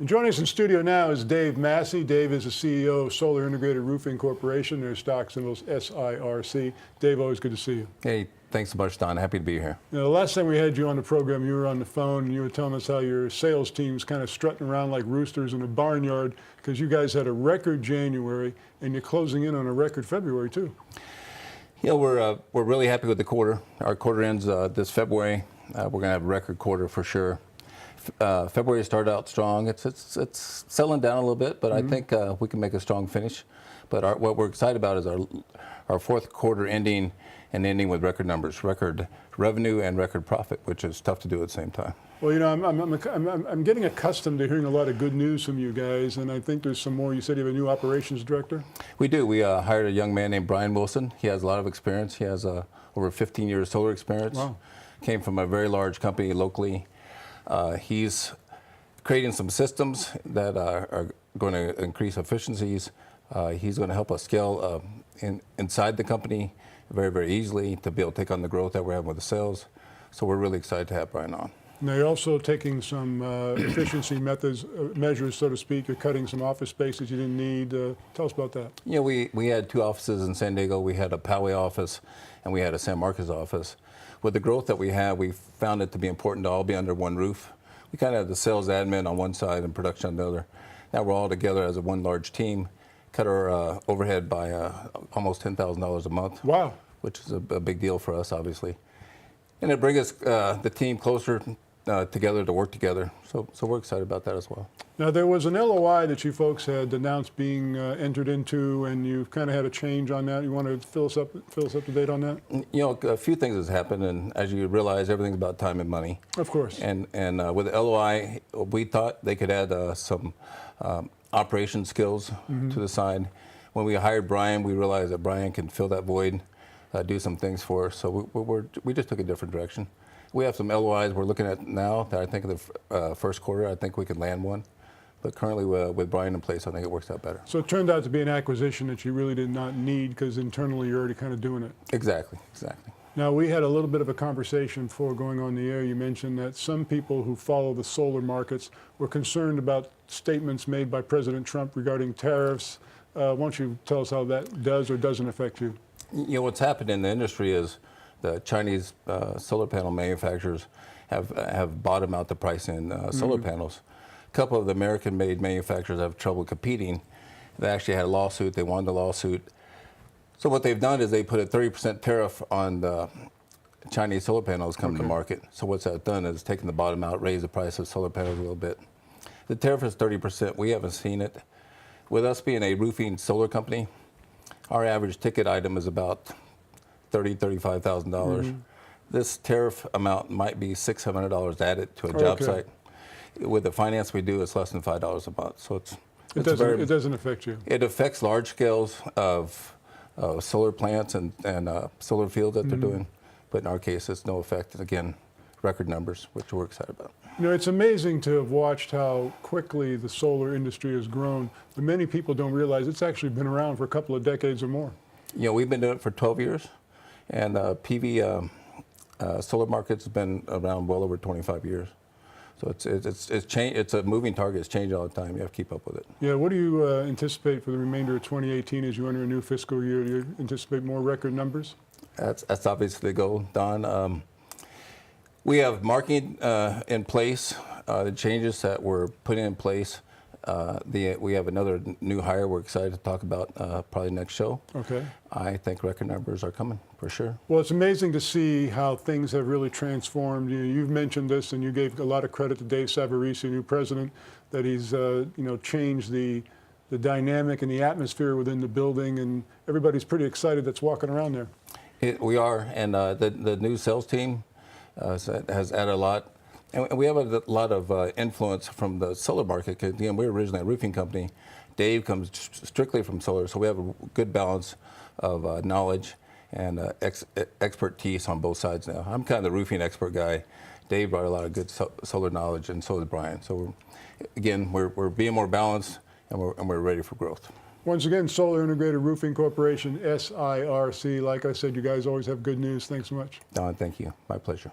And joining us in studio now is Dave Massey. Dave is the CEO of Solar Integrated Roofing Corporation. Their stock symbol's SIRC. Dave, always good to see you. Hey, thanks so much, Don. Happy to be here. Now, the last time we had you on the program, you were on the phone and you were telling us how your sales team's kind of strutting around like roosters in a barnyard because you guys had a record January and you're closing in on a record February too. You know, we're really happy with the quarter. Our quarter ends this February. We're going to have a record quarter for sure. February started out strong. It's settling down a little bit, but I think we can make a strong finish. But what we're excited about is our fourth quarter ending with record numbers, record revenue and record profit, which is tough to do at the same time. Well, you know, I'm getting accustomed to hearing a lot of good news from you guys, and I think there's some more. You said you have a new operations director? We do. We hired a young man named Brian Wilson. He has a lot of experience. He has over 15 years solar experience. Wow. Came from a very large company locally. He's creating some systems that are going to increase efficiencies. He's going to help us scale inside the company very, very easily to be able to take on the growth that we're having with the sales. So we're really excited to have Brian on. Now you're also taking some efficiency measures, so to speak. You're cutting some office spaces you didn't need. Tell us about that. Yeah, we had two offices in San Diego. We had a Poway office and we had a San Marcos office. With the growth that we have, we found it to be important to all be under one roof. We kind of have the sales admin on one side and production on the other. Now we're all together as one large team. Cut our overhead by almost $10,000 a month. Wow. Which is a big deal for us, obviously. And it brings us, the team closer together to work together. So we're excited about that as well. Now there was an LOI that you folks had announced being entered into, and you've kind of had a change on that. You want to fill us up to date on that? You know, a few things has happened, and as you realize, everything's about time and money. Of course. And with the LOI, we thought they could add some operation skills to the side. When we hired Brian, we realized that Brian can fill that void, do some things for us. So we just took a different direction. We have some LOIs we're looking at now that I think in the first quarter, I think we could land one. But currently with Brian in place, I think it works out better. So it turned out to be an acquisition that you really did not need because internally you're already kind of doing it. Exactly. Now we had a little bit of a conversation before going on the air. You mentioned that some people who follow the solar markets were concerned about statements made by President Trump regarding tariffs. Why don't you tell us how that does or doesn't affect you? You know, what's happened in the industry is the Chinese solar panel manufacturers have bottomed out the price in solar panels. A couple of the American-made manufacturers have trouble competing. They actually had a lawsuit. They won the lawsuit. So what they've done is they put a 30% tariff on the Chinese solar panels coming to market. So what's that done is taken the bottom out, raised the price of solar panels a little bit. The tariff is 30%. We haven't seen it. With us being a roofing solar company, our average ticket item is about $30,000, $35,000. This tariff amount might be $600, $700 added to a job site. With the finance we do, it's less than $5 a month. So it doesn't affect you. It affects large scales of solar plants and solar fields that they're doing, but in our case, it's no effect. Again, record numbers, which we're excited about. You know, it's amazing to have watched how quickly the solar industry has grown, but many people don't realize it's actually been around for a couple of decades or more. You know, we've been doing it for 12 years, and PV solar market's been around well over 25 years. So it's changed. It's a moving target. It's changing all the time. You have to keep up with it. Yeah. What do you anticipate for the remainder of 2018 as you enter a new fiscal year? Do you anticipate more record numbers? That's obviously the goal, Don. We have marketing in place. The changes that we're putting in place. We have another new hire we're excited to talk about probably next show. Okay. I think record numbers are coming for sure. Well, it's amazing to see how things have really transformed. You've mentioned this, and you gave a lot of credit to Dave Savarese, new president, that he's changed the dynamic and the atmosphere within the building, and everybody's pretty excited that's walking around there. We are, and the new sales team has added a lot. And we have a lot of influence from the solar market because we're originally a roofing company. Dave comes strictly from solar, so we have a good balance of knowledge and expertise on both sides now. I'm kind of the roofing expert guy. Dave brought a lot of good solar knowledge, and so did Brian. So we're being more balanced, and we're ready for growth. Once again, Solar Integrated Roofing Corporation, SIRC. Like I said, you guys always have good news. Thanks so much. Don, thank you. My pleasure.